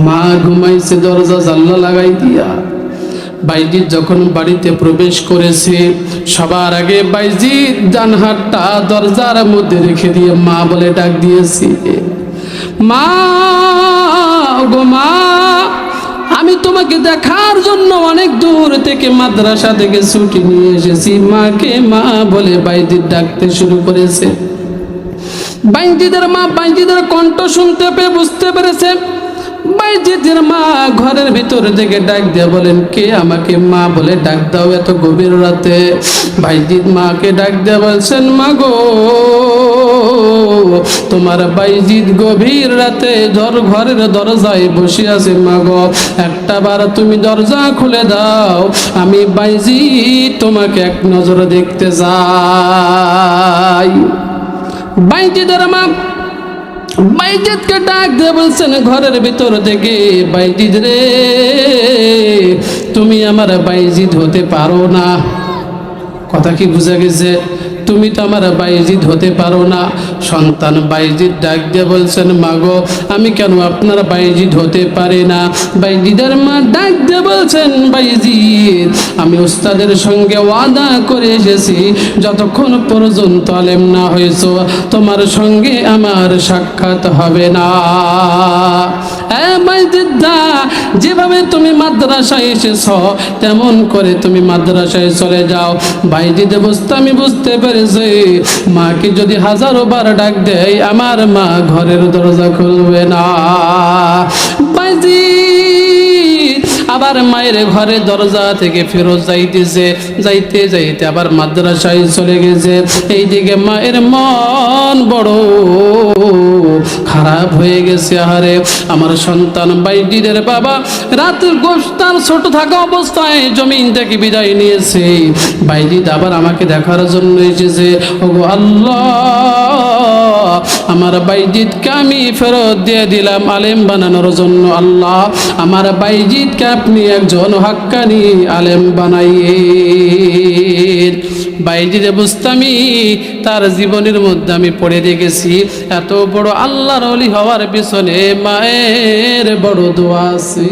মা ঘুমাইছে দরজা জানলা লাগাই দিয়া। বাইজিৎ যখন বাড়িতে প্রবেশ করেছে, সবার আগে বাইজিৎ ডান হাতটা দরজার মধ্যে রেখে দিয়ে মা বলে ডাক দিয়েছে, মা গো মা, আমি তোমাকে দেখার জন্য অনেক দূর থেকে মাদ্রাসা থেকে ছুটি নিয়ে এসেছি। মাকে মা বলে বাইজিৎ ডাকতে শুরু করেছে। বাইজিদের মা বাইজিদের কণ্ঠ শুনতে পেয়ে বুঝতে পেরেছে। বাইজিদের মা ঘরের ভিতর থেকে ডাক দিয়ে বলেন, কে আমাকে মা বলে ডাক দাও এত গভীর রাতে? বাইজিদ মাকে ডাক দিয়ে বলছেন, মা গো, তোমার বাইজিদ গভীর রাতে ঘরের দরজায় বসে আছে। মা গো, একটা বার তুমি দরজা খুলে দাও, আমি বাইজিদ তোমাকে এক নজর দেখতে যাই। বাইজিদের মা বাইজিদকে ডাক দিয়ে বলছেন ঘরের ভিতর থেকে, বাইজিদ রে, তুমি আমার বাইজিদ হতে পারো না। কথা কি বুঝা গেছে? তুমি তো আমার বাইজিদ হতে পারো না। সন্তান বাইজিদ ডাক দিয়ে বলছেন, মাগো, আমি কেন আপনার বাইজিদ হতে পারি না? বাইজিদের মা ডাক দিয়ে বলছেন, বাইজিদ, আমি উস্তাদের সঙ্গে ওয়াদা করে এসেছি, যতক্ষণ পর্যন্ত আলেম না হয়েছ তোমার সঙ্গে আমার সাক্ষাৎ হবে না। বাইজিদ দা, যেভাবে তুমি মাদ্রাসায় এসেছ তেমন করে তুমি মাদ্রাসায় চলে যাও। বাইজিদ আমি বুঝতে পেরেছি, মাকে যদি হাজারো বার ডাক দেয় আমার মা ঘরের দরজা খুলবে না। বাইজিদ আবার মায়ের ঘরের দরজা থেকে ফেরত যাইতেছে, যাইতে যাইতে আবার মাদ্রাসায় চলে গেছে। এইদিকে মায়ের মন বড় খারাপ হয়ে গেছে। আহারে, আমার সন্তান বাইজিদের বাবা রাতের গোস্তার ছোট থাকা অবস্থায় জমিন থেকে বিদায় নিয়েছে। বাইজিদ আবার আমাকে দেখার জন্য এসেছে। ওগো আল্লাহ, আমার বাইজিদকে আমি ফেরত দিয়ে দিলাম আলেম বানানোর জন্য। আল্লাহ, আমার বাইজিদকে আপনি একজন হাক্কানি আলেম বানাইয়ে। বাইজিদে বুস্তামি তার জীবনের মধ্যে আমি পড়ে দেখেছি, এত বড় আল্লাহর ওলি হওয়ার পিছনে মায়ের বড় দোয়া আছে।